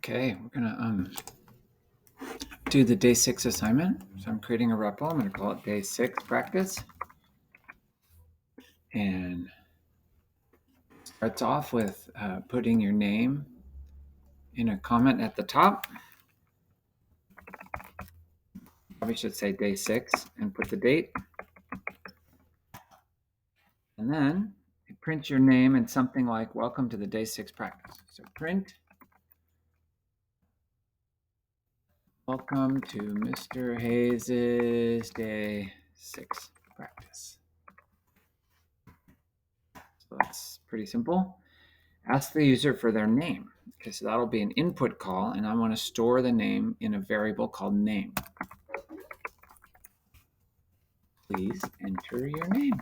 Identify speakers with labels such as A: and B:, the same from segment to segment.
A: Okay, we're gonna do the day 6 assignment. So I'm creating a REPL. I'm gonna call it day 6 practice. And starts off with putting your name in a comment at the top. Probably should say day 6 and put the date. And then you print your name in something like welcome to the day 6 practice. So print welcome to Mr. Hayes's day 6 practice. So that's pretty simple. Ask the user for their name. Okay, so that'll be an input call, and I want to store the name in a variable called name. Please enter your name.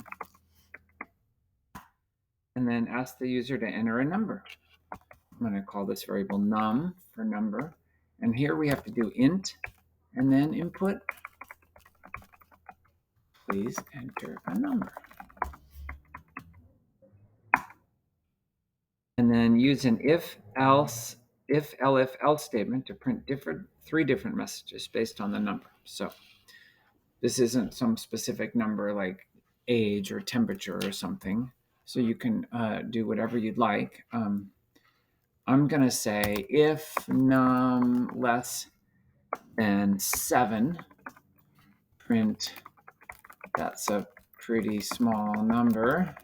A: And then ask the user to enter a number. I'm going to call this variable num for number. And here we have to do int and then input. Please enter a number. And then use an if, else statement to print three different messages based on the number. So this isn't some specific number like age or temperature or something. So you can do whatever you'd like. I'm going to say if num less than 7, print that's a pretty small number.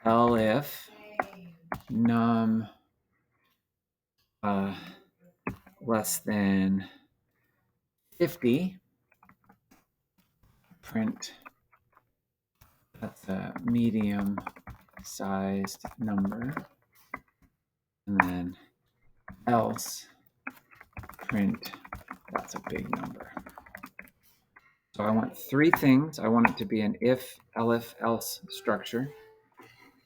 A: If num less than 50, print that's a medium sized number. And then else, print that's a big number. So I want three things. I want it to be an if, elif, else structure.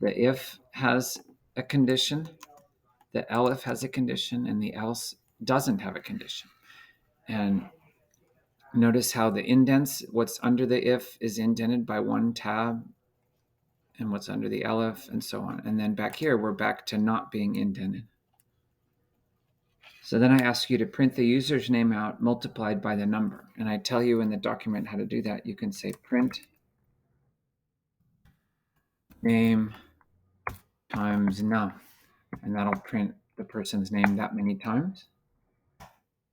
A: The if has a condition, the elif has a condition, and the else doesn't have a condition. And notice how the indents, what's under the if is indented by one tab, and what's under the elif, and so on. And then back here, we're back to not being indented. So then I ask you to print the user's name out multiplied by the number. And I tell you in the document how to do that. You can say print name times num. And that'll print the person's name that many times.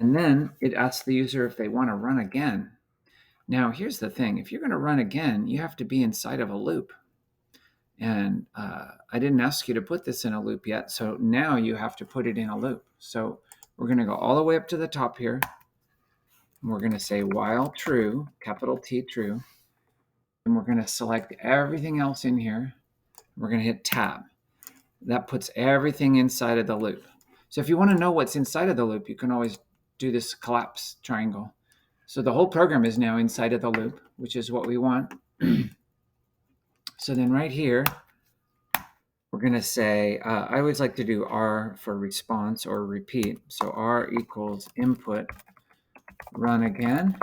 A: And then it asks the user if they want to run again. Now, here's the thing. If you're going to run again, you have to be inside of a loop. And I didn't ask you to put this in a loop yet. So now you have to put it in a loop. So we're going to go all the way up to the top here. And we're going to say while true, capital T true. And we're going to select everything else in here. We're going to hit tab. That puts everything inside of the loop. So if you want to know what's inside of the loop, you can always do this collapse triangle. So the whole program is now inside of the loop, which is what we want. So then right here, we're going to say, I always like to do R for response or repeat. So R equals input, run again.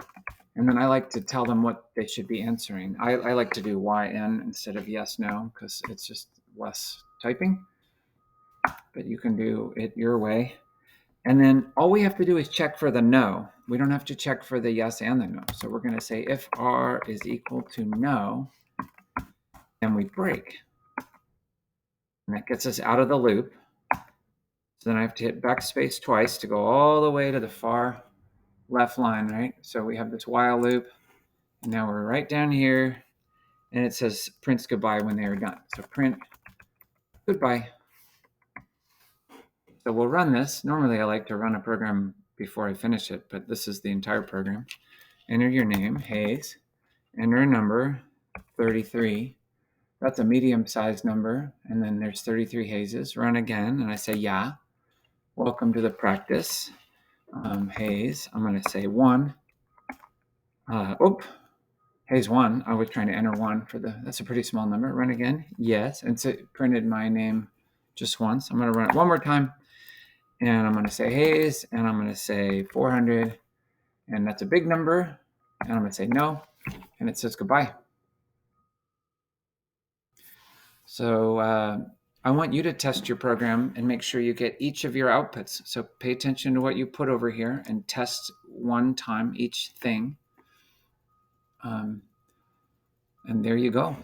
A: And then I like to tell them what they should be answering. I like to do YN instead of yes, no, because it's just less typing. But you can do it your way. And then all we have to do is check for the no. We don't have to check for the yes and the no. So we're going to say if R is equal to no, and we break. And that gets us out of the loop. So then I have to hit backspace twice to go all the way to the far left line, right? So we have this while loop. And now we're right down here. And it says prints goodbye when they are done. So print goodbye. So we'll run this. Normally I like to run a program before I finish it, but this is the entire program. Enter your name, Hayes. Enter a number, 33. That's a medium-sized number. And then there's 33 Hayeses. Run again, and I say, yeah. Welcome to the practice. Hayes, I'm going to say 1. Hayes 1. I was trying to enter 1 for that's a pretty small number. Run again. Yes. And so it printed my name just once. I'm going to run it one more time. And I'm going to say Hayes, and I'm going to say 400. And that's a big number. And I'm going to say no. And it says goodbye. So I want you to test your program and make sure you get each of your outputs. So pay attention to what you put over here and test one time each thing. And there you go.